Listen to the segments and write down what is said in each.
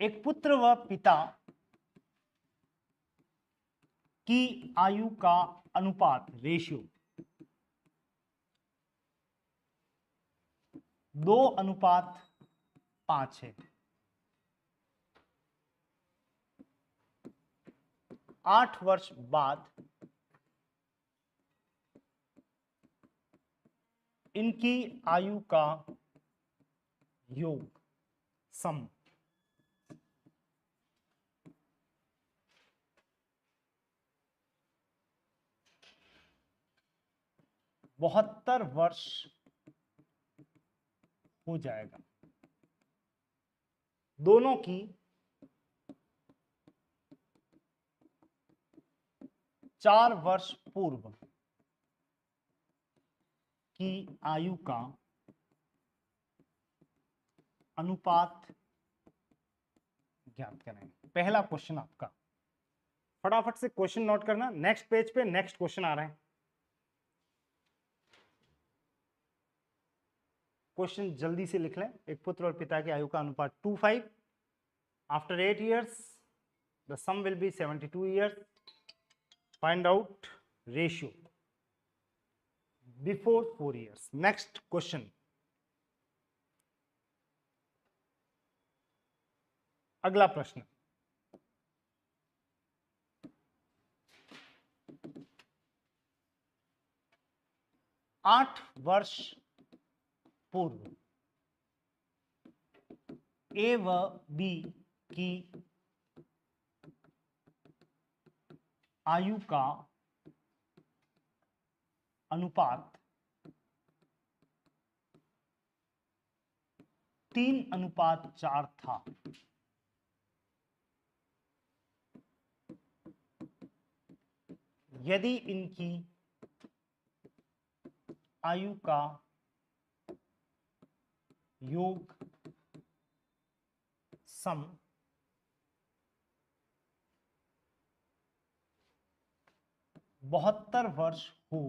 एक पुत्र व पिता की आयु का अनुपात रेशियो 2:5 है। 8 वर्ष बाद इनकी आयु का योग सम 72 वर्ष हो जाएगा। दोनों की 4 वर्ष पूर्व की आयु का अनुपात ज्ञात करें। पहला क्वेश्चन आपका, फटाफट से क्वेश्चन नोट करना। नेक्स्ट पेज पे नेक्स्ट क्वेश्चन आ रहे हैं। क्वेश्चन जल्दी से लिख लें। एक पुत्र और पिता की आयु का अनुपात 2:5। After 8 years the sum will be 72 years. Find out ratio before 4 years. Next question. अगला प्रश्न, आठ वर्ष पूर्व ए व बी की आयु का अनुपात 3:4 था। यदि इनकी आयु का योग सम 72 वर्ष हो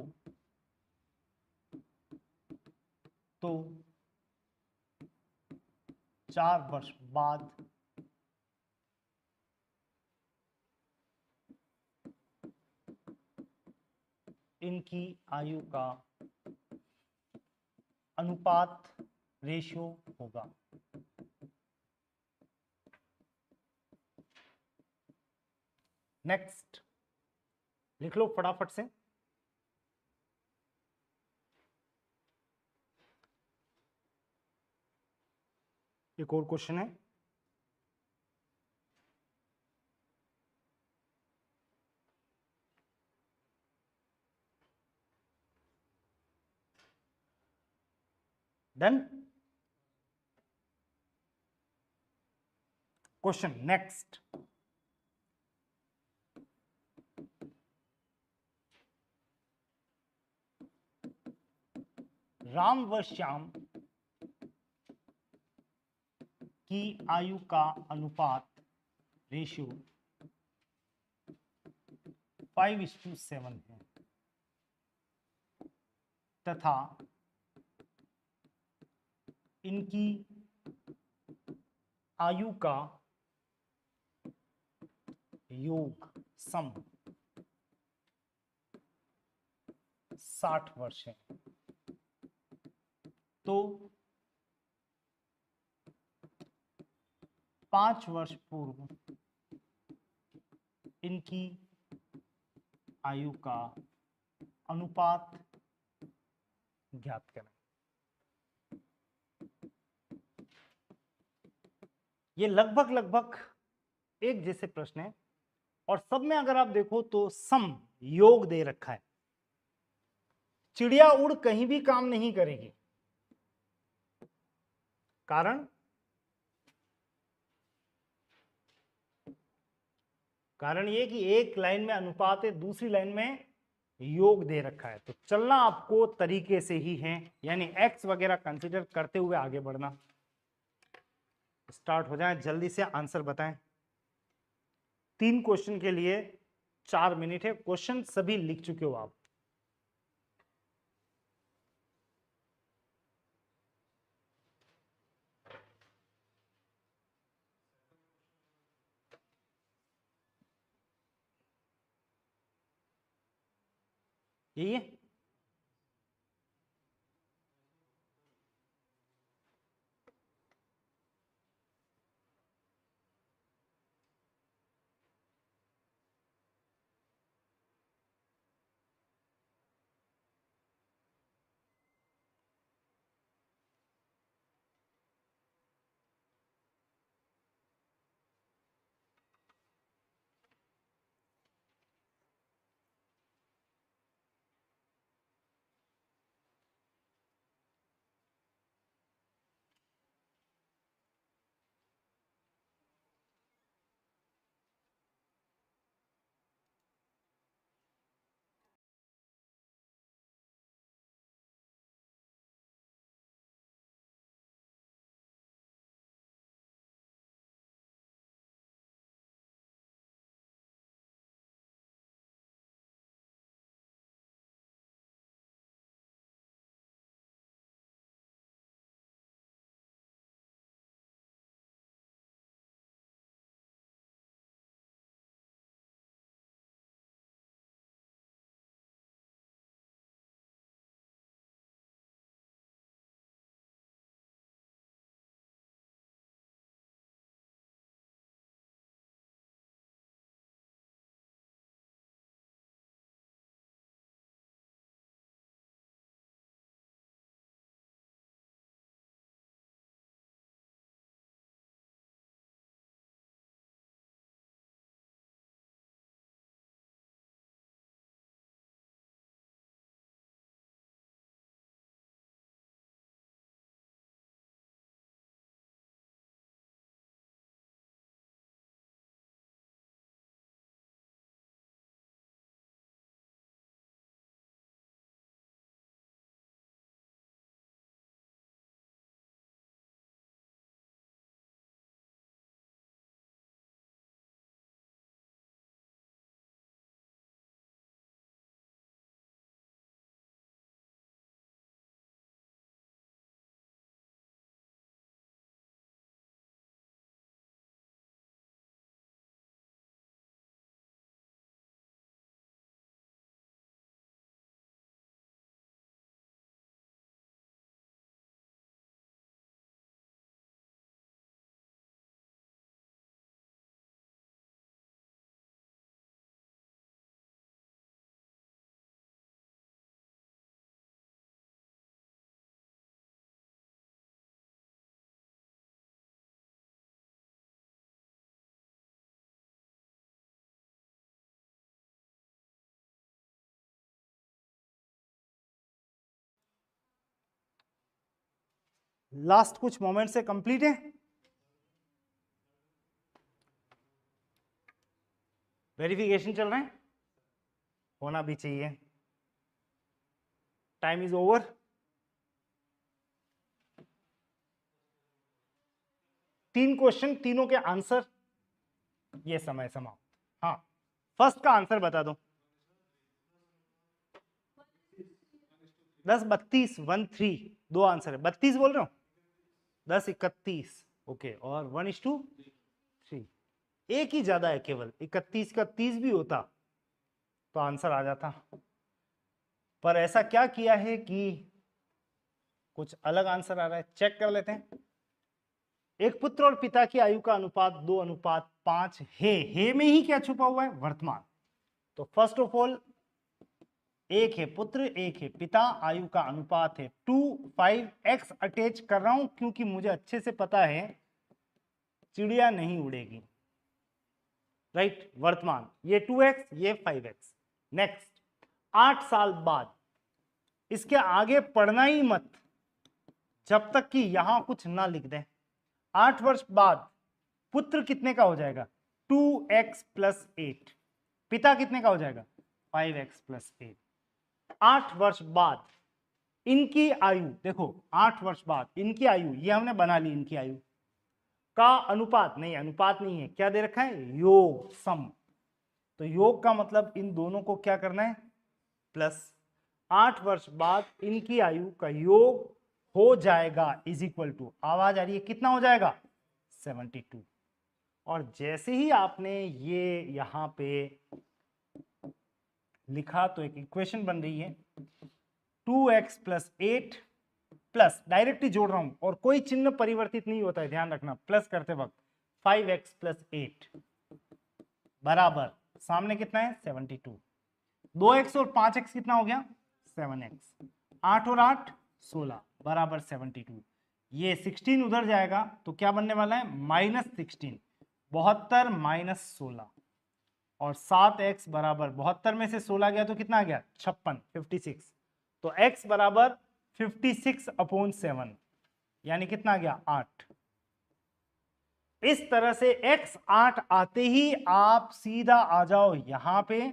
तो 4 वर्ष बाद इनकी आयु का अनुपात रेशियो होगा। नेक्स्ट लिख लो फटाफट से। एक और क्वेश्चन है, डन। क्वेश्चन नेक्स्ट, राम व श्याम की आयु का अनुपात रेशियो 5:7 है तथा इनकी आयु का योग सम 60 वर्ष है। तो 5 वर्ष पूर्व इनकी आयु का अनुपात ज्ञात करें। ये लगभग एक जैसे प्रश्न है और सब में अगर आप देखो तो सम योग दे रखा है। चिड़िया उड़ कहीं भी काम नहीं करेगी। कारण ये कि एक लाइन में अनुपात है, दूसरी लाइन में योग दे रखा है। तो चलना आपको तरीके से ही है, यानी एक्स वगैरह कंसीडर करते हुए आगे बढ़ना। स्टार्ट हो जाए, जल्दी से आंसर बताएं। 3 क्वेश्चन के लिए 4 मिनट है। क्वेश्चन सभी लिख चुके हो आप। यही है। लास्ट कुछ मोमेंट से कंप्लीट है। वेरिफिकेशन चल रहा है, होना भी चाहिए। Time is over. तीन क्वेश्चन, तीनों के आंसर, ये समय समाप्त। हाँ, फर्स्ट का आंसर बता दो। 10-32 1-3 दो आंसर है। 32 बोल रहे हो? 10-31 ओके, और 1:3 एक ही ज्यादा है, केवल 31 का 30 भी होता तो आंसर आ जाता, पर ऐसा क्या किया है कि कुछ अलग आंसर आ रहा है। चेक कर लेते हैं। एक पुत्र और पिता की आयु का अनुपात 2:5 है। हे में ही क्या छुपा हुआ है? वर्तमान। तो फर्स्ट ऑफ ऑल, एक है पुत्र, एक है पिता, आयु का अनुपात है 2:5x अटैच कर रहा हूं क्योंकि मुझे अच्छे से पता है चिड़िया नहीं उड़ेगी, राइट। वर्तमान, ये 2x, ये 5x। नेक्स्ट, 8 साल बाद, इसके आगे पढ़ना ही मत जब तक कि यहां कुछ ना लिख दें। 8 वर्ष बाद पुत्र कितने का हो जाएगा? 2x + 8। पिता कितने का हो जाएगा? 5x + 8। 8 वर्ष बाद इनकी आयु देखो, 8 वर्ष बाद इनकी आयु, ये हमने बना ली, इनकी आयु का अनुपात नहीं, अनुपात नहीं है, क्या दे रखा है? योग, सम। तो योग का मतलब इन दोनों को क्या करना है? प्लस। 8 वर्ष बाद इनकी आयु का योग हो जाएगा = आवाज आ रही है, कितना हो जाएगा? 72। और जैसे ही आपने ये यहां पे लिखा तो एक इक्वेशन बन रही है 2x प्लस 8 प्लस, डायरेक्टली जोड़ रहा हूं और कोई चिन्ह परिवर्तित नहीं होता है, ध्यान रखना, प्लस करते वक्त 5x प्लस 8 बराबर सामने कितना है 72, 2x और 5x कितना हो गया 7x, 8 और 8 16 बराबर 72। ये 16 उधर जाएगा तो क्या बनने वाला है -16, 72 माइनस 16 और 7x बराबर 72 में से 16 गया तो कितना आ गया 56, 56। तो x बराबर 56/7 यानी कितना आ गया 8। इस तरह से x 8 आते ही आप सीधा आ जाओ यहां पे,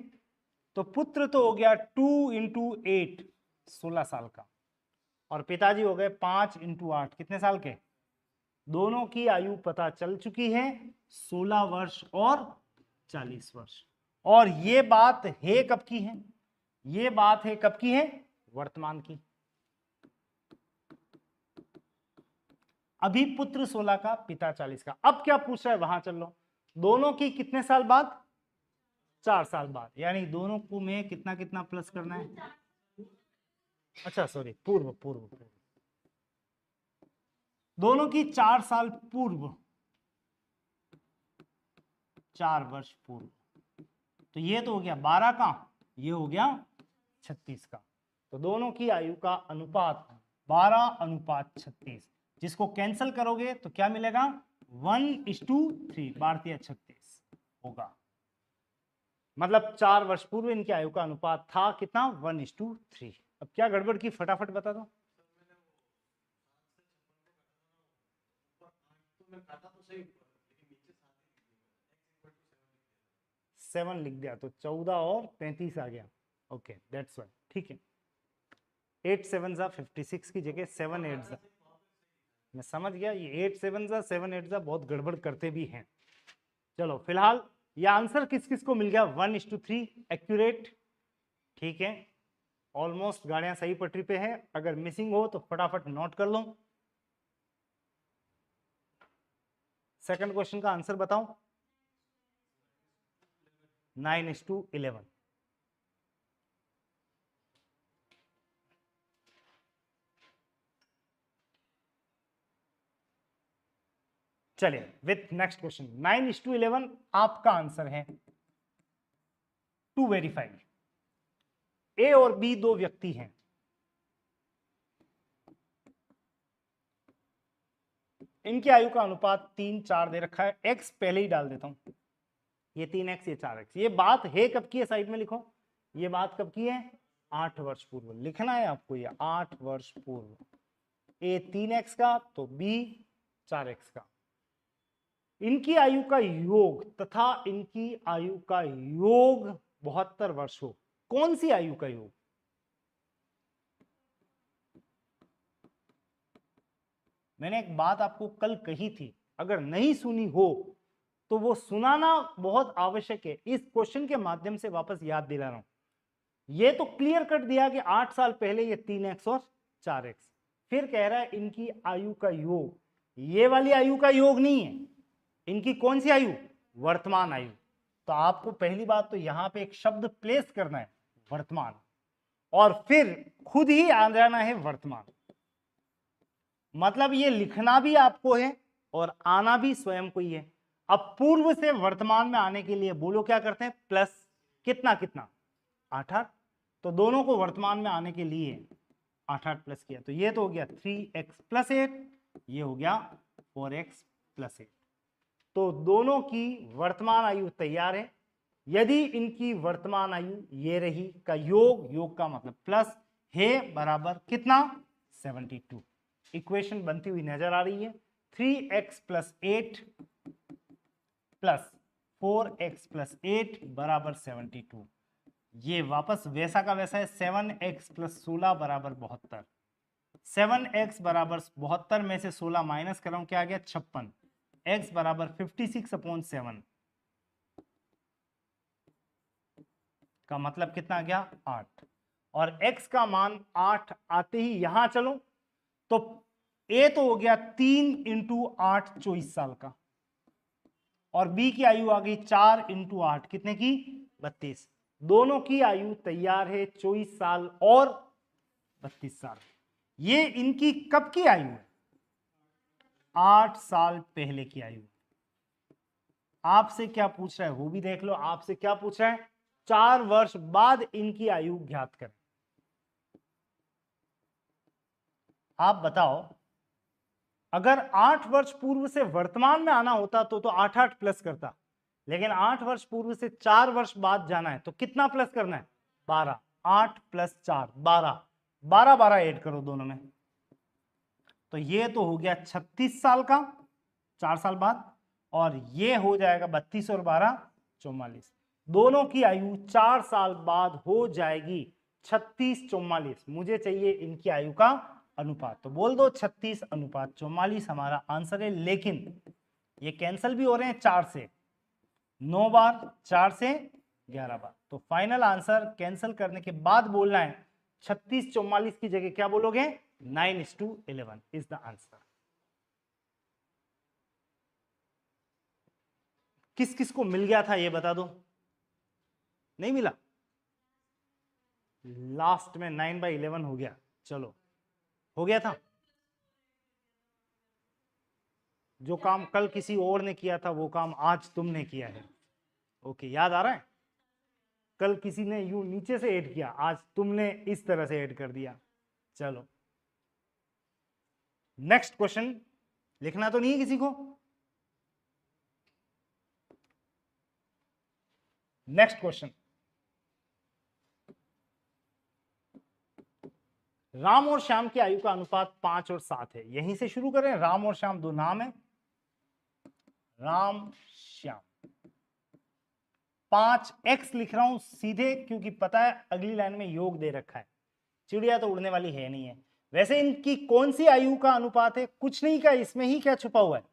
तो पुत्र तो हो गया 2 × 8 16 साल का, और पिताजी हो गए 5 × 8 कितने साल के। दोनों की आयु पता चल चुकी है 16 वर्ष और 40 वर्ष। और ये बात है कब की है, ये बात है कब की है वर्तमान की। अभी पुत्र 16 का पिता 40 का। अब क्या पूछ रहा है वहां चल लो, दोनों की कितने साल बाद 4 साल बाद, यानी दोनों को में कितना कितना प्लस करना है, अच्छा सॉरी पूर्व पूर्व पूर्व, दोनों की 4 साल पूर्व, 4 वर्ष पूर्व। तो ये तो हो गया 12 का, ये हो गया 36 का। तो दोनों की आयु का अनुपात 12:36, जिसको कैंसिल करोगे तो क्या मिलेगा 1:3, 12×36 होगा। मतलब 4 वर्ष पूर्व इनकी आयु का अनुपात था कितना 1:3। अब क्या गड़बड़ की फटाफट बता दो। सेवन लिख दिया तो 14 और 35 आ गया। ओके दैट्स वाई, ठीक है। 8 7 56 की जगह 7 8 मैं समझ गया, ये 8 7 7 8 बहुत गड़बड़ करते भी हैं। चलो फिलहाल ये आंसर किस किस को मिल गया 1:3 एक्यूरेट, ठीक है। ऑलमोस्ट गाड़ियां सही पटरी पे है, अगर मिसिंग हो तो फटाफट नोट कर लो। सेकंड क्वेश्चन का आंसर बताओ 9:11। चलिए विथ नेक्स्ट क्वेश्चन 9:11 आपका आंसर है। टू वेरीफाई, ए और बी दो व्यक्ति हैं, इनकी आयु का अनुपात 3:4 दे रखा है। एक्स पहले ही डाल देता हूं, ये 3x ये 4x। ये बात है कब की है साइड में लिखो, ये बात कब की है 8 वर्ष पूर्व लिखना है आपको, ये 8 वर्ष पूर्व। ए 3x का तो बी 4x का। इनकी आयु का योग तथा इनकी आयु का योग 72 वर्ष हो। कौन सी आयु का योग, मैंने एक बात आपको कल कही थी, अगर नहीं सुनी हो तो वो सुनाना बहुत आवश्यक है। इस क्वेश्चन के माध्यम से वापस याद दिला रहा हूं। ये तो क्लियर कट दिया कि 8 साल पहले ये 3x और 4x, फिर कह रहा है इनकी आयु का योग, ये वाली आयु का योग नहीं है, इनकी कौन सी आयु वर्तमान आयु। तो आपको पहली बात तो यहां पे एक शब्द प्लेस करना है वर्तमान, और फिर खुद ही आ जाना है वर्तमान। मतलब ये लिखना भी आपको है और आना भी स्वयं को ही है। अब पूर्व से वर्तमान में आने के लिए बोलो क्या करते हैं प्लस कितना कितना 8 तो दोनों को वर्तमान में आने के लिए 8 प्लस किया, तो ये तो हो गया 3x + 8, ये हो गया 4x + 8। तो दोनों की वर्तमान आयु तैयार है। यदि इनकी वर्तमान आयु ये रही का योग का मतलब प्लस है बराबर कितना 72। इक्वेशन बनती हुई नजर आ रही है 3x + 8 + 4x + 8 बराबर 72। ये वापस वैसा का वैसा है 7x + 16 बराबर 72। 7x बराबर 72 में से 16 माइनस कर रहा हूं, क्या आ गया 56। x बराबर 56/7 का मतलब कितना आ गया 8, और x का मान 8 आते ही यहां चलो तो a तो हो गया 3 × 8 24 साल का, और b की आयु आ गई 4 × 8 कितने की 32। दोनों की आयु तैयार है 24 साल और 32 साल। ये इनकी कब की आयु है? 8 साल पहले की आयु। आपसे क्या पूछ रहा है वो भी देख लो। आपसे क्या पूछ रहा है? 4 वर्ष बाद इनकी आयु ज्ञात करें। आप बताओ, अगर 8 वर्ष पूर्व से वर्तमान में आना होता तो 8 प्लस करता, लेकिन 8 वर्ष पूर्व से 4 वर्ष बाद जाना है तो कितना प्लस करना है? 12। 8 प्लस 4 12, 12 12 ऐड करो दोनों में, तो ये तो हो गया 36 साल का 4 साल बाद, और ये हो जाएगा 32 और 12 44। दोनों की आयु 4 साल बाद हो जाएगी 36 44। मुझे चाहिए इनकी आयु का अनुपात, तो बोल दो 36 अनुपात 44 हमारा आंसर है। लेकिन ये कैंसिल भी हो रहे हैं 4 से 9 बार, 4 से 11 बार, तो फाइनल आंसर कैंसिल करने के बाद बोलना है 36 44 की जगह क्या बोलोगे? 9:11 इज द आंसर। किस किस को मिल गया था ये बता दो। नहीं मिला? लास्ट में 9/11 हो गया। चलो, हो गया था। जो काम कल किसी और ने किया था वो काम आज तुमने किया है। ओके, याद आ रहा है? कल किसी ने यूं नीचे से ऐड किया, आज तुमने इस तरह से ऐड कर दिया। चलो, नेक्स्ट क्वेश्चन। लिखना तो नहीं है किसी को? नेक्स्ट क्वेश्चन, राम और श्याम की आयु का अनुपात 5 और 7 है। यहीं से शुरू करें। राम और श्याम दो नाम है, राम श्याम। 5x लिख रहा हूं सीधे, क्योंकि पता है अगली लाइन में योग दे रखा है। चिड़िया तो उड़ने वाली है नहीं है। वैसे इनकी कौन सी आयु का अनुपात है? कुछ नहीं का, इसमें ही क्या छुपा हुआ है?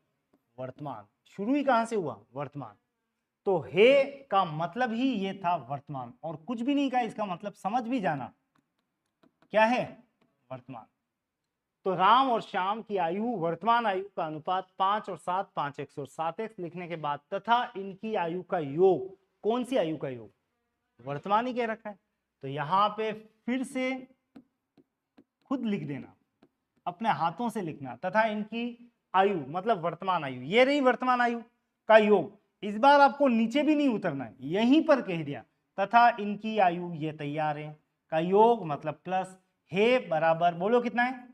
वर्तमान। शुरू ही कहां से हुआ? वर्तमान। तो हे का मतलब ही ये था वर्तमान, और कुछ भी नहीं का इसका मतलब समझ भी जाना क्या है? वर्तमान। तो राम और श्याम की आयु, वर्तमान आयु का अनुपात 5 और 7, 5x और 7x लिखने के बाद तथा इनकी आयु का योग, कौन सी आयु का योग? वर्तमान ही कह रखा है, तो यहां पे फिर से खुद लिख देना, अपने हाथों से लिखना, तथा इनकी आयु मतलब वर्तमान आयु, ये रही वर्तमान आयु का योग। इस बार आपको नीचे भी नहीं उतरना है, यहीं पर कह दिया तथा इनकी आयु ये तैयार है का योग मतलब प्लस है बराबर, बोलो कितना है?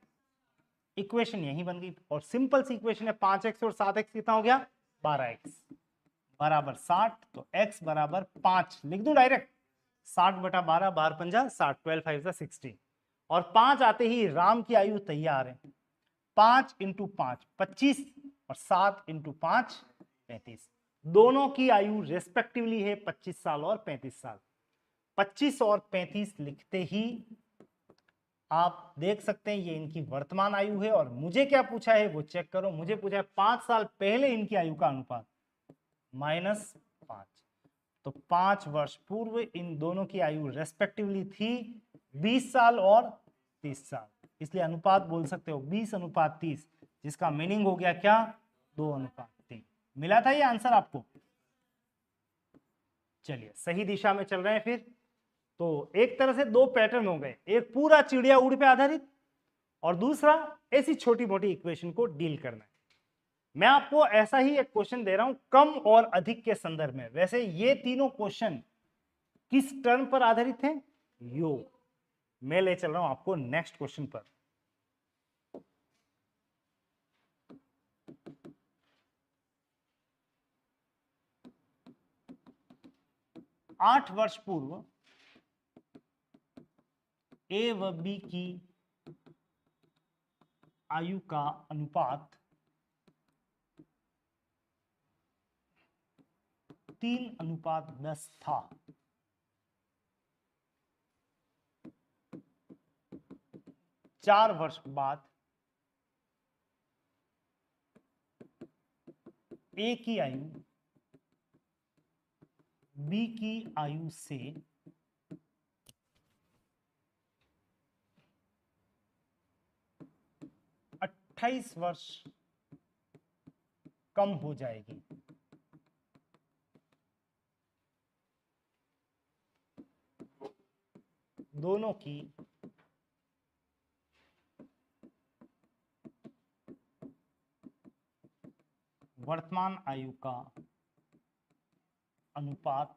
इक्वेशन यही बन गई, और सिंपल सी इक्वेशन है। 5x और 7x कितना हो गया? 12x बराबर 60, तो x बराबर 5 लिख दूं डायरेक्ट। 60/12, 12 पंजा 60, 12 5 16, और 5 आते ही राम की आयु तैयार है। 5 × 5 25, और 7 × 5 35। दोनों की आयु रेस्पेक्टिवली है 25 साल और 35 साल। 25 और 35 लिखते ही आप देख सकते हैं ये इनकी वर्तमान आयु है। और मुझे क्या पूछा है वो चेक करो। मुझे पूछा है 5 साल पहले इनकी आयु का अनुपात -5, तो 5 वर्ष पूर्व इन दोनों की आयु रेस्पेक्टिवली थी 20 साल और 30 साल, इसलिए अनुपात बोल सकते हो 20:30, जिसका मीनिंग हो गया क्या? 2:3। मिला था ये आंसर आपको? चलिए, सही दिशा में चल रहे हैं फिर। तो एक तरह से दो पैटर्न हो गए, एक पूरा चिड़िया उड़ पे आधारित, और दूसरा ऐसी छोटी मोटी इक्वेशन को डील करना है। मैं आपको ऐसा ही एक क्वेश्चन दे रहा हूं कम और अधिक के संदर्भ में। वैसे ये तीनों क्वेश्चन किस टर्म पर आधारित हैं? योग। मैं ले चल रहा हूं आपको नेक्स्ट क्वेश्चन पर। आठ वर्ष पूर्व ए व बी की आयु का अनुपात 3:10 था। चार वर्ष बाद ए की आयु बी की आयु से 28 वर्ष कम हो जाएगी। दोनों की वर्तमान आयु का अनुपात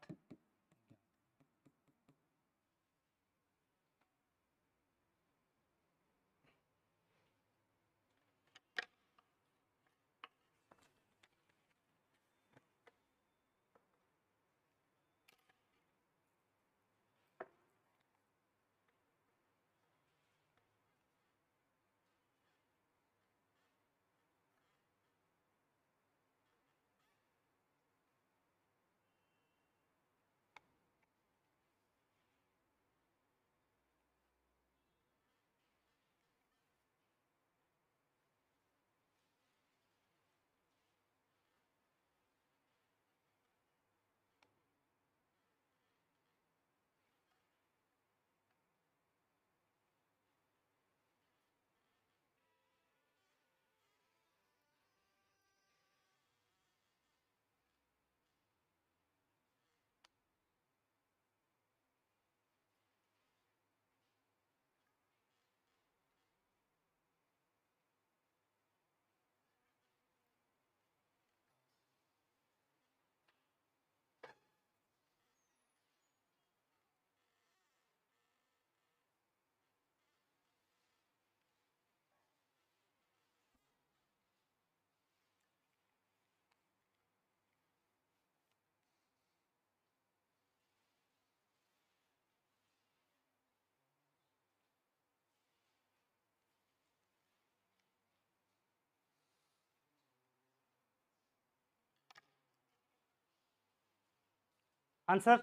आंसर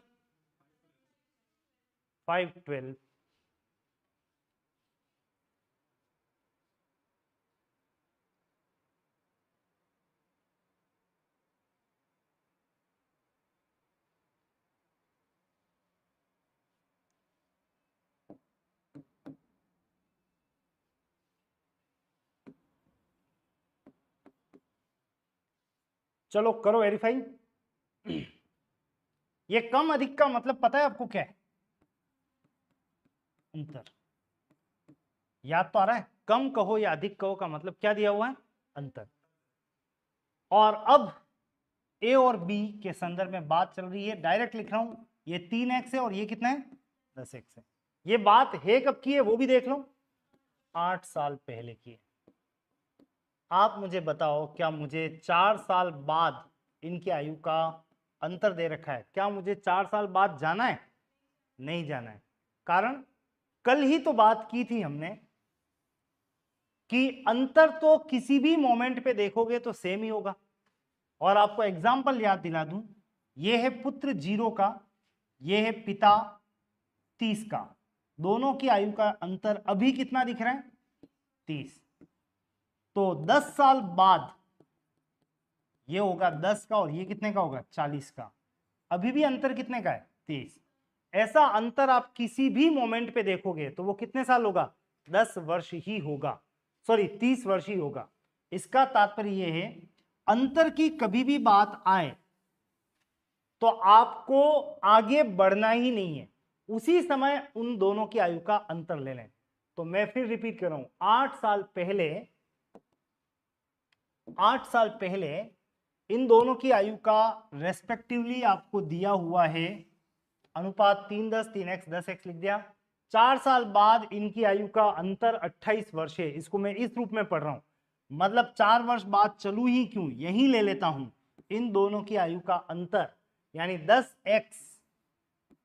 512। चलो करो वेरीफाई। ये कम अधिक का मतलब पता है आपको क्या है? अंतर। याद तो आ रहा है? कम कहो या अधिक कहो का मतलब क्या दिया हुआ है? अंतर। और अब ए और बी के संदर्भ में बात चल रही है, डायरेक्ट लिख रहा हूं, ये 3x है और ये कितना है? 10x है। ये बात है कब की है वो भी देख लो, 8 साल पहले की है। आप मुझे बताओ, क्या मुझे 4 साल बाद इनकी आयु का अंतर दे रखा है, क्या मुझे 4 साल बाद जाना है? नहीं जाना है। कारण कल ही तो बात की थी हमने कि अंतर तो किसी भी मोमेंट पे देखोगे तो सेम ही होगा। और आपको एग्जाम्पल याद दिला दूं, ये है पुत्र 0 का, ये है पिता 30 का। दोनों की आयु का अंतर अभी कितना दिख रहा है? 30। तो 10 साल बाद ये होगा 10 का और ये कितने का होगा? 40 का। अभी भी अंतर कितने का है? 30। ऐसा अंतर आप किसी भी मोमेंट पे देखोगे तो वो कितने साल होगा? 10 वर्ष ही होगा, सॉरी 30 वर्ष ही होगा। इसका तात्पर्य यह है, अंतर की कभी भी बात आए तो आपको आगे बढ़ना ही नहीं है, उसी समय उन दोनों की आयु का अंतर ले लें। तो मैं फिर रिपीट कर रहा हूं, 8 साल पहले इन दोनों की आयु का रेस्पेक्टिवली आपको दिया हुआ है अनुपात 3:10, 3x 10x लिख दिया। 4 साल बाद इनकी आयु का अंतर 28 वर्ष है। इसको मैं इस रूप में पढ़ रहा हूं, मतलब 4 वर्ष बाद चलू ही क्यों, यही ले लेता हूं। इन दोनों की आयु का अंतर यानी 10x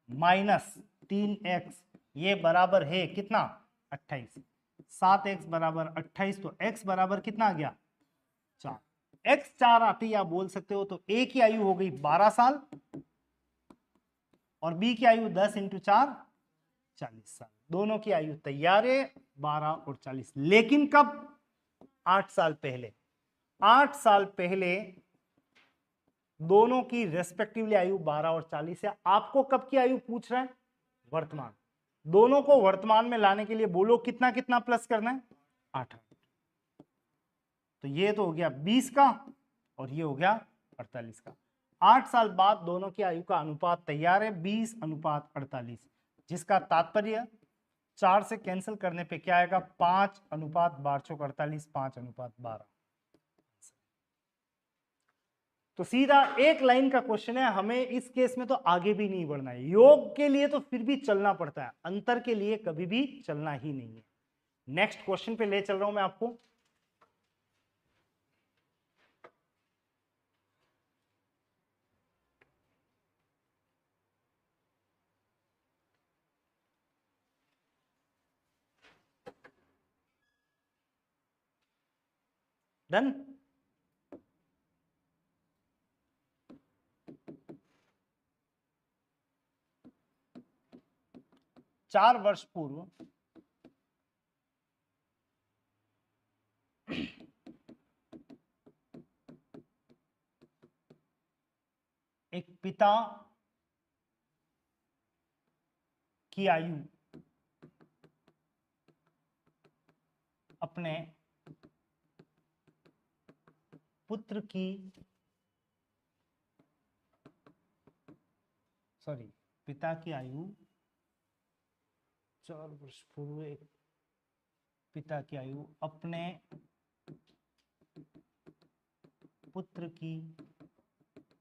माइनस 3x ये बराबर है कितना? 28। 7x बराबर 28, तो x बराबर कितना आ गया? 4। x 4 आते ही आप बोल सकते हो तो a की आयु हो गई 12 साल और b की आयु 10 × 4 40 साल। दोनों की आयु तैयार है 12 और 40। लेकिन कब? 8 साल पहले। 8 साल पहले दोनों की रेस्पेक्टिवली आयु 12 और 40 है। आपको कब की आयु पूछ रहा है? वर्तमान। दोनों को वर्तमान में लाने के लिए बोलो कितना कितना प्लस करना है? 8। तो ये तो हो गया 20 का और ये हो गया 48 का। 8 साल बाद दोनों की आयु का अनुपात तैयार है 20:48, जिसका तात्पर्य 4 से कैंसिल करने पे क्या आएगा? 5:12 5:12। तो सीधा एक लाइन का क्वेश्चन है, हमें इस केस में तो आगे भी नहीं बढ़ना है। योग के लिए तो फिर भी चलना पड़ता है, अंतर के लिए कभी भी चलना ही नहीं है। नेक्स्ट क्वेश्चन पे ले चल रहा हूं मैं आपको। डन। 4 वर्ष पूर्व एक पिता की आयु अपने पुत्र की पिता की आयु 4 वर्ष पूर्व एक पिता की आयु अपने पुत्र की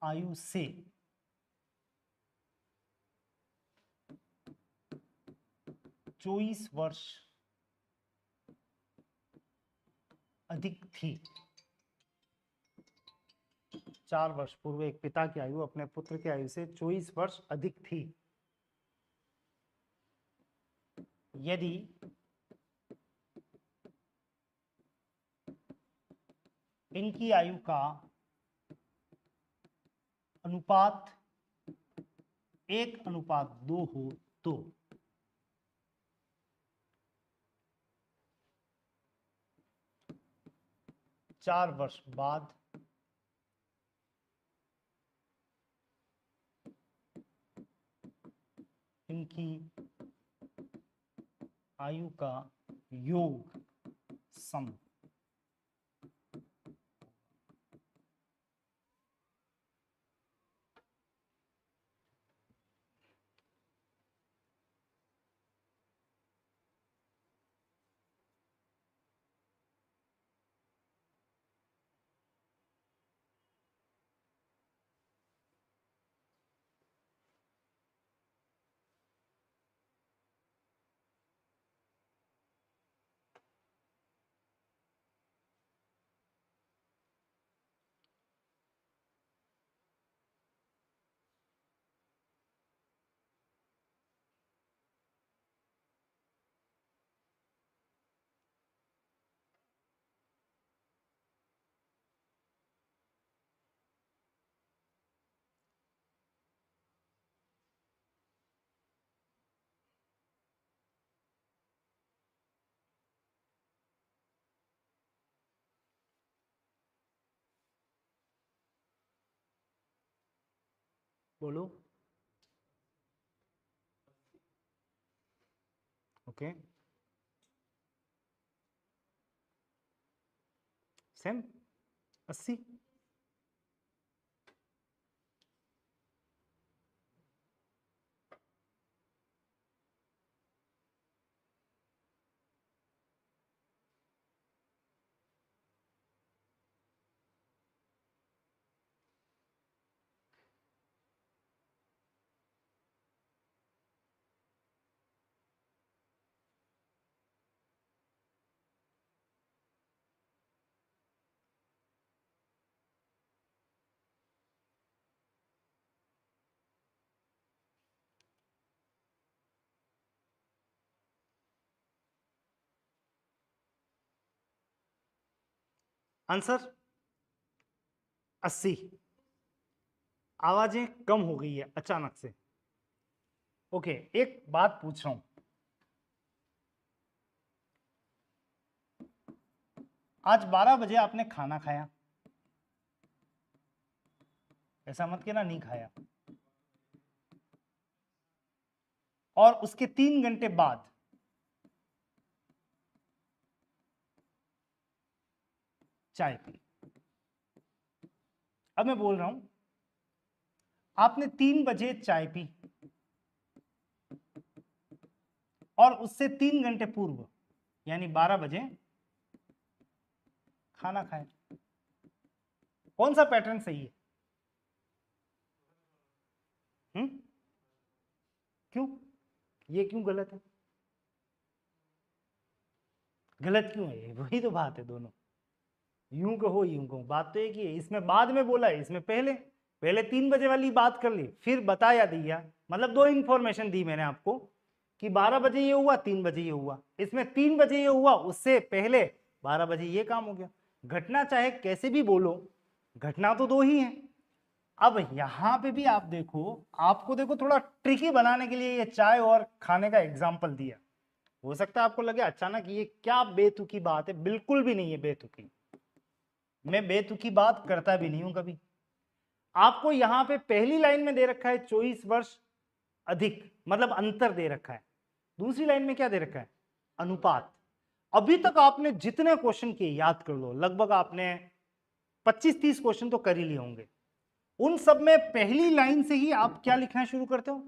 आयु से 24 वर्ष अधिक थी। 4 वर्ष पूर्व एक पिता की आयु अपने पुत्र की आयु से 24 वर्ष अधिक थी यदि इनकी आयु का अनुपात 1:2 हो तो 4 वर्ष बाद इनकी आयु का योग सम। बोलो। Okay, same 80। आंसर 80। आवाजें कम हो गई है अचानक से। ओके, एक बात पूछ रहा हूं, आज 12 बजे आपने खाना खाया, ऐसा मत कहना नहीं खाया, और उसके 3 घंटे बाद चाय पी। अब मैं बोल रहा हूं, आपने 3 बजे चाय पी और उससे 3 घंटे पूर्व यानी 12 बजे खाना खाएं। कौन सा पैटर्न सही है? क्यों? ये क्यों गलत है? गलत क्यों है? वही तो बात है, दोनों यूं कहो यूं कहो, बात तो एक ही है। इसमें बाद में बोला है, इसमें पहले पहले 3 बजे वाली बात कर ली, फिर बताया दिया, मतलब 2 इंफॉर्मेशन दी मैंने आपको कि 12 बजे ये हुआ, 3 बजे ये हुआ। इसमें 3 बजे ये हुआ, उससे पहले 12 बजे ये काम हो गया। घटना चाहे कैसे भी बोलो, घटना तो 2 ही है। अब यहां पे भी आप देखो, आपको देखो थोड़ा ट्रिकी बनाने के लिए ये चाय और खाने का एग्जाम्पल दिया। हो सकता है आपको लगे अचानक ये क्या बेतुकी बात है, बिल्कुल भी नहीं है बेतुकी। मैं बेतुकी बात करता भी नहीं हूं कभी। आपको यहां पे पहली लाइन में दे रखा है 24 वर्ष अधिक, मतलब अंतर दे रखा है। दूसरी लाइन में क्या दे रखा है? अनुपात। अभी तक आपने जितने क्वेश्चन किए याद कर लो, लगभग आपने 25-30 क्वेश्चन तो कर ही लिए होंगे। उन सब में पहली लाइन से ही आप क्या लिखना शुरू करते हो?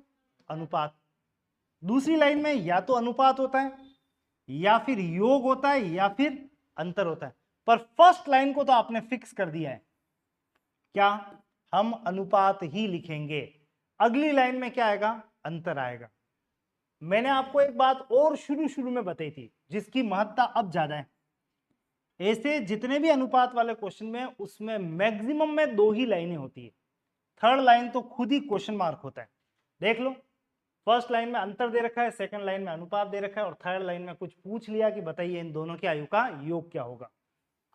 अनुपात। दूसरी लाइन में या तो अनुपात होता है, या फिर योग होता है, या फिर अंतर होता है। पर फर्स्ट लाइन को तो आपने फिक्स कर दिया है, क्या? हम अनुपात ही लिखेंगे। अगली लाइन में क्या आएगा? अंतर आएगा। मैंने आपको एक बात और शुरू शुरू में बताई थी, जिसकी महत्ता अब ज्यादा है। ऐसे जितने भी अनुपात वाले क्वेश्चन में, उसमें मैक्सिमम में 2 ही लाइनें होती है। थर्ड लाइन तो खुद ही क्वेश्चन मार्क होता है। देख लो, फर्स्ट लाइन में अंतर दे रखा है, सेकंड लाइन में अनुपात दे रखा है, और थर्ड लाइन में कुछ पूछ लिया कि बताइए इन दोनों की आयु का योग क्या होगा।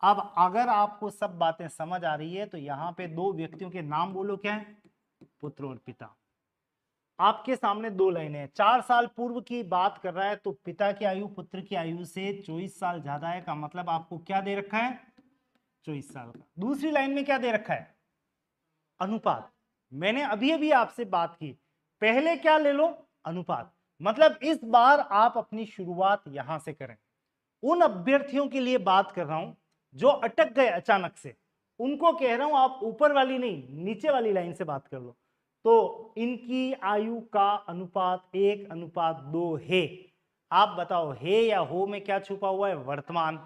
अब अगर आपको सब बातें समझ आ रही है तो यहां पे 2 व्यक्तियों के नाम बोलो, क्या है? पुत्र और पिता। आपके सामने 2 लाइनें हैं। 4 साल पूर्व की बात कर रहा है, तो पिता की आयु पुत्र की आयु से 24 साल ज्यादा है, का मतलब आपको क्या दे रखा है? 24 साल का। दूसरी लाइन में क्या दे रखा है? अनुपात। मैंने अभी अभी आपसे बात की, पहले क्या ले लो? अनुपात। मतलब इस बार आप अपनी शुरुआत यहां से करें। उन अभ्यर्थियों के लिए बात कर रहा हूं जो अटक गए अचानक से, उनको कह रहा हूं आप ऊपर वाली नहीं, नीचे वाली लाइन से बात कर लो। तो इनकी आयु का अनुपात 1:2 है। आप बताओ, है या हो में क्या छुपा हुआ है? वर्तमान।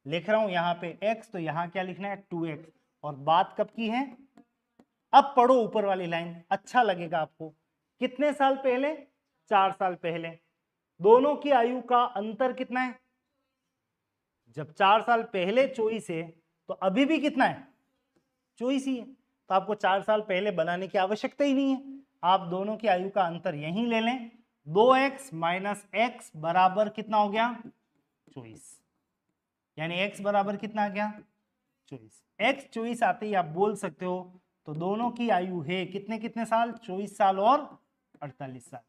लिख रहा हूं यहां पे x, तो यहां क्या लिखना है? 2x। और बात कब की है? अब पढ़ो ऊपर वाली लाइन, अच्छा लगेगा आपको। कितने साल पहले? 4 साल पहले। दोनों की आयु का अंतर कितना है? जब 4 साल पहले 24 है, तो अभी भी कितना है? 24 ही है। तो आपको 4 साल पहले बनाने की आवश्यकता ही नहीं है। आप दोनों की आयु का अंतर यहीं ले लें। 2x माइनस x बराबर कितना हो गया? 24। यानी x बराबर कितना आ गया? 24। x 24 आते ही आप बोल सकते हो, तो दोनों की आयु है कितने कितने साल? 24 साल और 48 साल।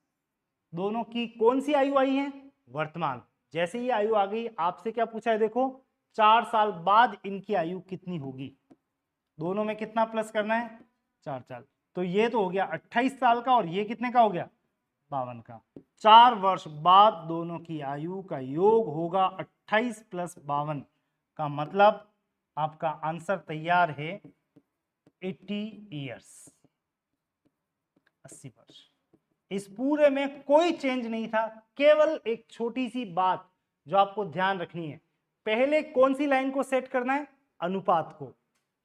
दोनों की कौन सी आयु आई है? वर्तमान। जैसे ही आयु आ गई, आपसे क्या पूछा है? देखो, 4 साल बाद इनकी आयु कितनी होगी। दोनों में कितना प्लस करना है? 4 साल। तो ये तो हो गया 28 साल का, और ये कितने का हो गया? 52 का। 4 वर्ष बाद दोनों की आयु का योग होगा 28 + 52, का मतलब आपका आंसर तैयार है 80 ईयर्स, 80 वर्ष। इस पूरे में कोई चेंज नहीं था, केवल एक छोटी सी बात जो आपको ध्यान रखनी है। पहले कौन सी लाइन को सेट करना है? अनुपात को।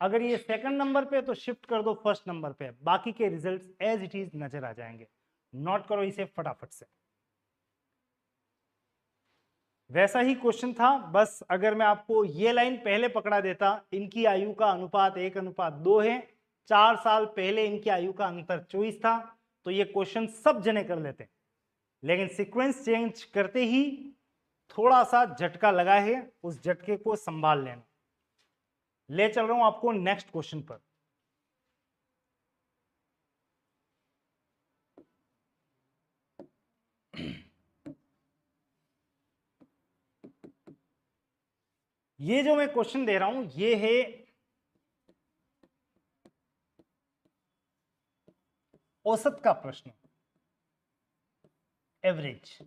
अगर ये सेकंड नंबर पे तो शिफ्ट कर दो फर्स्ट नंबर पे, बाकी के रिजल्ट्स एज इट इज नजर आ जाएंगे। नोट करो इसे फटाफट से। वैसा ही क्वेश्चन था, बस अगर मैं आपको ये लाइन पहले पकड़ा देता, इनकी आयु का अनुपात 1:2 है, 4 साल पहले इनकी आयु का अंतर 24 था, तो ये क्वेश्चन सब जने कर लेते। लेकिन सीक्वेंस चेंज करते ही थोड़ा सा झटका लगा है, उस झटके को संभाल लेना। ले चल रहा हूं आपको नेक्स्ट क्वेश्चन पर। ये जो मैं क्वेश्चन दे रहा हूं, ये है औसत का प्रश्न, एवरेज।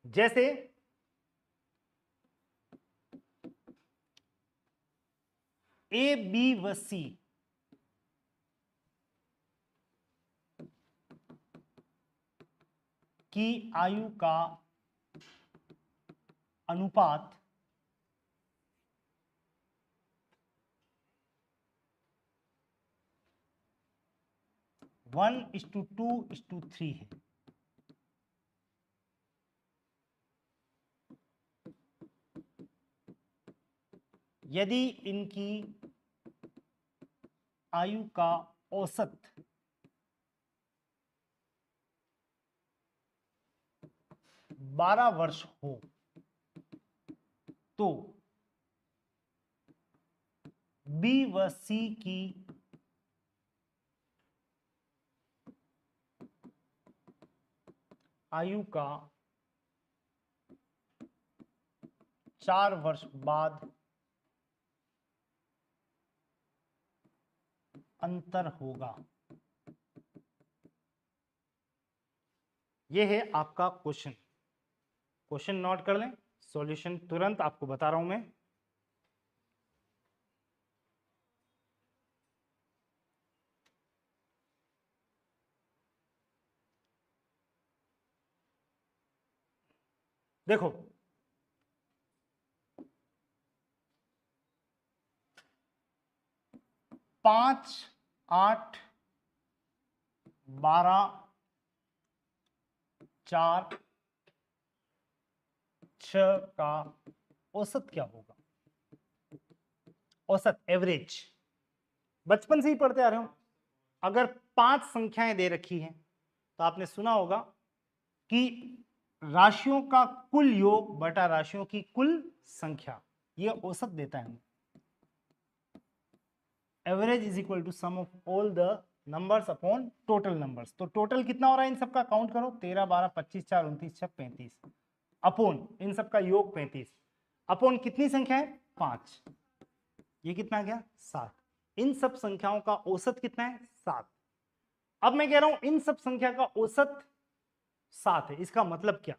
जैसे ए, बी व सी की आयु का अनुपात 1:2:3 है। यदि इनकी आयु का औसत 12 वर्ष हो तो बी व सी की आयु का 4 वर्ष बाद अंतर होगा। यह है आपका क्वेश्चन। क्वेश्चन नोट कर लें, सॉल्यूशन तुरंत आपको बता रहा हूं मैं। देखो, 5, 8, 12, 4, 6 का औसत क्या होगा? औसत, एवरेज, बचपन से ही पढ़ते आ रहे हो। अगर 5 संख्याएं दे रखी हैं तो आपने सुना होगा कि राशियों का कुल योग बटा राशियों की कुल संख्या, यह औसत देता है। Average is equal to sum of all the numbers upon total numbers. तो टोटल कितना हो रहा है इन सबका? काउंट करो, 13, 12, 25, 4, 29, 6, 35 अपॉन इन सबका योग 35 अपॉन कितनी संख्या है? 5। ये कितना गया? 7। इन सब संख्याओं का औसत कितना है? 7। अब मैं कह रहा हूं इन सब संख्या का औसत 7 है। इसका मतलब क्या?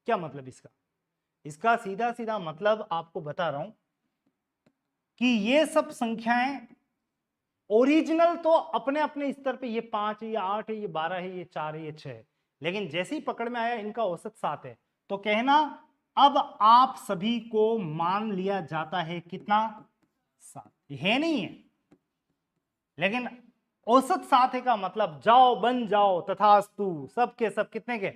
क्या मतलब इसका? इसका सीधा सीधा मतलब आपको बता रहा हूं कि ये सब संख्याएं ओरिजिनल तो अपने अपने स्तर पे ये 5 है, ये 8 है, ये 12 है, ये 4 है, ये 6 है, लेकिन जैसे ही पकड़ में आया इनका औसत 7 है, तो कहना अब आप सभी को मान लिया जाता है कितना? 7 है, नहीं है, लेकिन औसत 7 है का मतलब जाओ बन जाओ तथास्तु, सबके सब कितने के?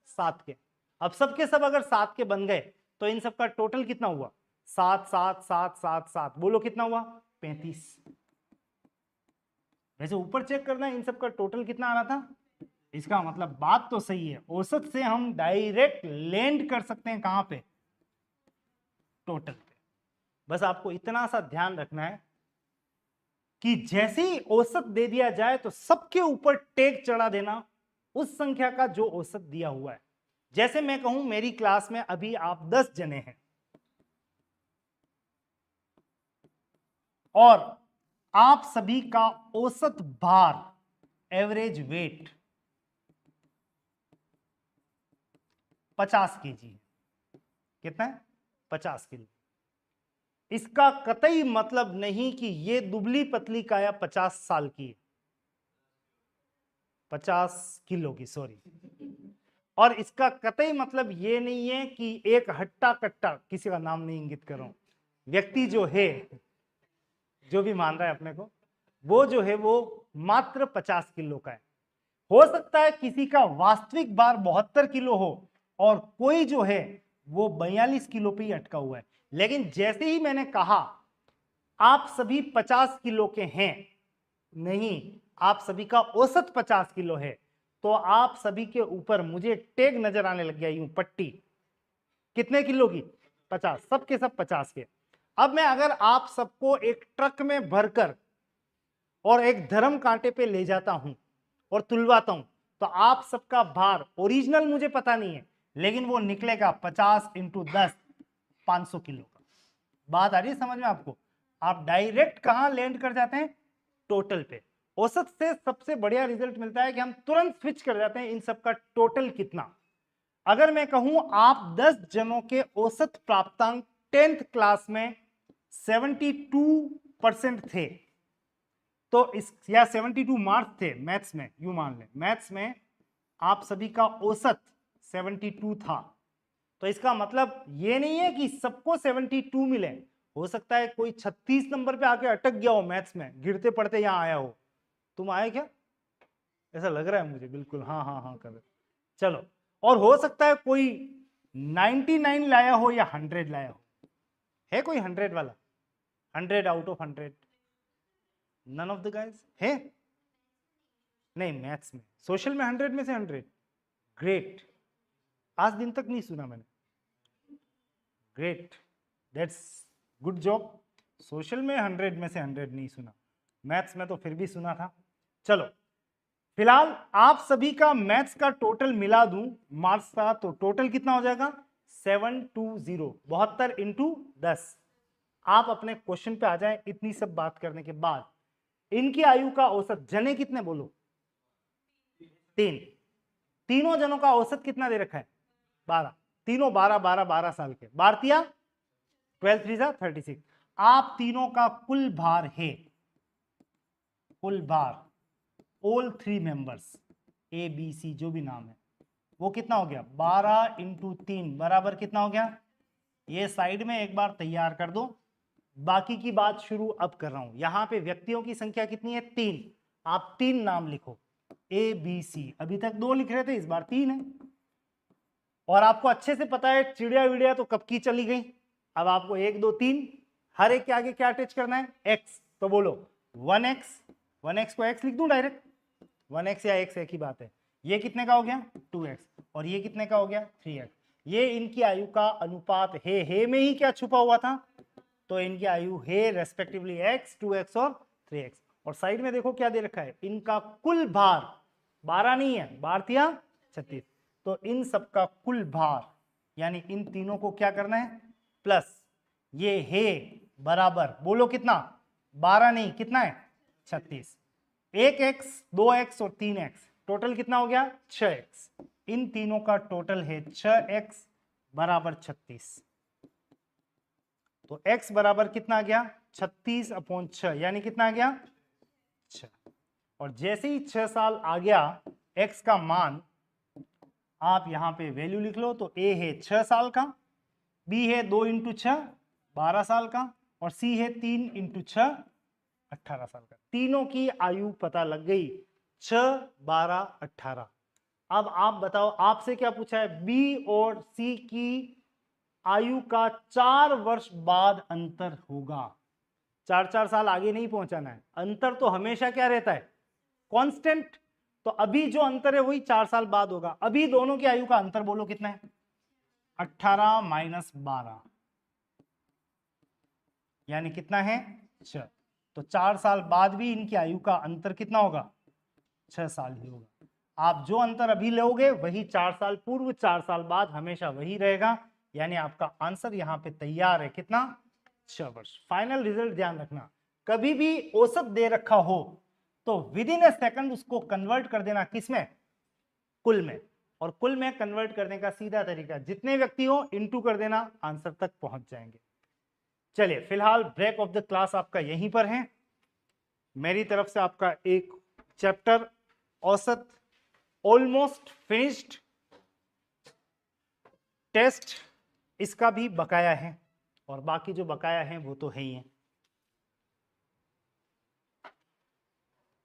7 के। अब सबके सब अगर 7 के बन गए तो इन सबका टोटल कितना हुआ? 7, 7, 7, 7, 7, बोलो कितना हुआ? 35। वैसे ऊपर चेक करना है इन सबका टोटल कितना आ रहा था। इसका मतलब बात तो सही है, औसत से हम डायरेक्ट लैंड कर सकते हैं कहां पे? टोटल पे। बस आपको इतना सा ध्यान रखना है कि जैसे ही औसत दे दिया जाए तो सबके ऊपर टेक चढ़ा देना उस संख्या का जो औसत दिया हुआ है। जैसे मैं कहूं मेरी क्लास में अभी आप 10 जने हैं और आप सभी का औसत भार, एवरेज वेट 50 केजी है। कितना है? 50 किलो। इसका कतई मतलब नहीं कि ये दुबली पतली काया 50 साल की है, 50 किलो की, सॉरी। और इसका कतई मतलब ये नहीं है कि एक हट्टा कट्टा, किसी का नाम नहीं इंगित कर रहा हूं, व्यक्ति जो है, जो भी मान रहा है अपने को, वो जो है वो मात्र 50 किलो का है। हो सकता है किसी का वास्तविक भार 72 किलो हो और कोई जो है वो 42 किलो पे ही अटका हुआ है, लेकिन जैसे ही मैंने कहा आप सभी 50 किलो के हैं, नहीं, आप सभी का औसत 50 किलो है, तो आप सभी के ऊपर मुझे टैग नजर आने लग गया, यूं पट्टी, कितने किलो की? 50, सबके सब 50 के। अब मैं अगर आप सबको एक ट्रक में भरकर और एक धर्म कांटे पे ले जाता हूं और तुलवाता हूं, तो आप सबका भार ओरिजिनल मुझे पता नहीं है, लेकिन वो निकलेगा 50 × 10, 500 किलो का। बात आ रही है समझ में आपको? आप डायरेक्ट कहां लैंड कर जाते हैं? टोटल पे। औसत से सबसे बढ़िया रिजल्ट मिलता है कि हम तुरंत स्विच कर जाते हैं इन सबका टोटल कितना। अगर मैं कहूं आप 10 जनों के औसत प्राप्तांक 10th क्लास में 72% थे, तो इस, या 72 मार्क्स थे मैथ्स में, यूं मान लें मैथ्स में आप सभी का औसत 72 था। तो इसका मतलब ये नहीं है कि सबको 72 मिले, हो सकता है कोई 36 नंबर पे आके अटक गया हो मैथ्स में, गिरते पड़ते यहां आया हो। तुम आए क्या? ऐसा लग रहा है मुझे, बिल्कुल हाँ हाँ हाँ कर। चलो, और हो सकता है कोई 99 लाया हो या 100 लाया हो। है कोई 100 वाला? 100 out of 100? None of the guys है? नहीं, मैथ्स में, सोशल में 100 में से 100? ग्रेट, आज दिन तक नहीं सुना मैंने। Great, that's good job. Social में 100 में से 100 नहीं सुना, मैथ्स में तो फिर भी सुना था। चलो, फिलहाल आप सभी का मैथ्स का टोटल मिला दूं मार्क्स का, तो टोटल कितना हो जाएगा? 720, 72 इंटू 10। आप अपने क्वेश्चन पे आ जाएं। इतनी सब बात करने के बाद, इनकी आयु का औसत, जने कितने बोलो? 3। तीनों जनों का औसत कितना दे रखा है? 12। तीनों 12 12 12 साल के। भारतीय 12 3 36। आप तीनों का कुल भार है, कुल भार, all 3 members, A B C जो भी नाम है, वो कितना हो गया? 12 इंटू 3 बराबर कितना हो गया? ये साइड में एक बार तैयार कर दो, बाकी की बात शुरू अब कर रहा हूं। यहां पे व्यक्तियों की संख्या कितनी है? 3। आप 3 नाम लिखो, ए बी सी। अभी तक 2 लिख रहे थे, इस बार 3 है। और आपको अच्छे से पता है चिड़िया विड़िया तो कब की चली गई। अब आपको 1 2 3 हर एक के आगे क्या अटैच करना है? एक्स। तो बोलो 1x। 1x को x लिख दूं डायरेक्ट? 1x या x एक ही बात है। ये कितने का हो गया? 2x। और ये कितने का हो गया? 3x। ये इनकी आयु का अनुपात है। हे में ही क्या छुपा हुआ था? तो इनकी आयु है रेस्पेक्टिवली x, 2x और 3x। और साइड में देखो क्या दे रखा है? इनका कुल भार 12 नहीं है, भारतीय 36। तो इन सबका कुल भार, यानी इन तीनों को क्या करना है? प्लस ये है बराबर, बोलो कितना? 12 नहीं, कितना है? 36। 1x, 2x और 3x, टोटल कितना हो गया? 6x। इन तीनों का टोटल है 6x बराबर 36। तो x बराबर कितना आ गया? 36/6, यानी कितना आ गया? 6। और जैसे ही 6 साल आ गया, x का मान आप यहां पे वैल्यू लिख लो। तो a है 6 साल का, b है 2 इंटू 6 12 साल का, और c है 3 इंटू 6 18 साल का। तीनों की आयु पता लग गई, 6 12 18। अब आप बताओ, आपसे क्या पूछा है? b और c की आयु का 4 वर्ष बाद अंतर होगा। 4 साल आगे नहीं पहुंचाना है, अंतर तो हमेशा क्या रहता है? कांस्टेंट। तो अभी जो अंतर है वही 4 साल बाद होगा। अभी दोनों की आयु का अंतर बोलो कितना है? 18 माइनस 12, यानी कितना है? 6। तो 4 साल बाद भी इनकी आयु का अंतर कितना होगा? 6 साल ही होगा। आप जो अंतर अभी लोगे वही 4 साल पूर्व, 4 साल बाद हमेशा वही रहेगा। यानी आपका आंसर यहां पे तैयार है, कितना? 6 वर्ष। फाइनल रिजल्ट ध्यान रखना, कभी भी औसत दे रखा हो तो विद इन ए सेकंड उसको कन्वर्ट कर देना, किसमें? कुल में। और कुल में कन्वर्ट करने का सीधा तरीका, जितने व्यक्ति हो इनटू कर देना, आंसर तक पहुंच जाएंगे। चलिए, फिलहाल ब्रेक ऑफ द क्लास आपका यहीं पर है। मेरी तरफ से आपका एक चैप्टर औसत ऑलमोस्ट फिनिश्ड, टेस्ट इसका भी बकाया है, और बाकी जो बकाया है वो तो है ही है।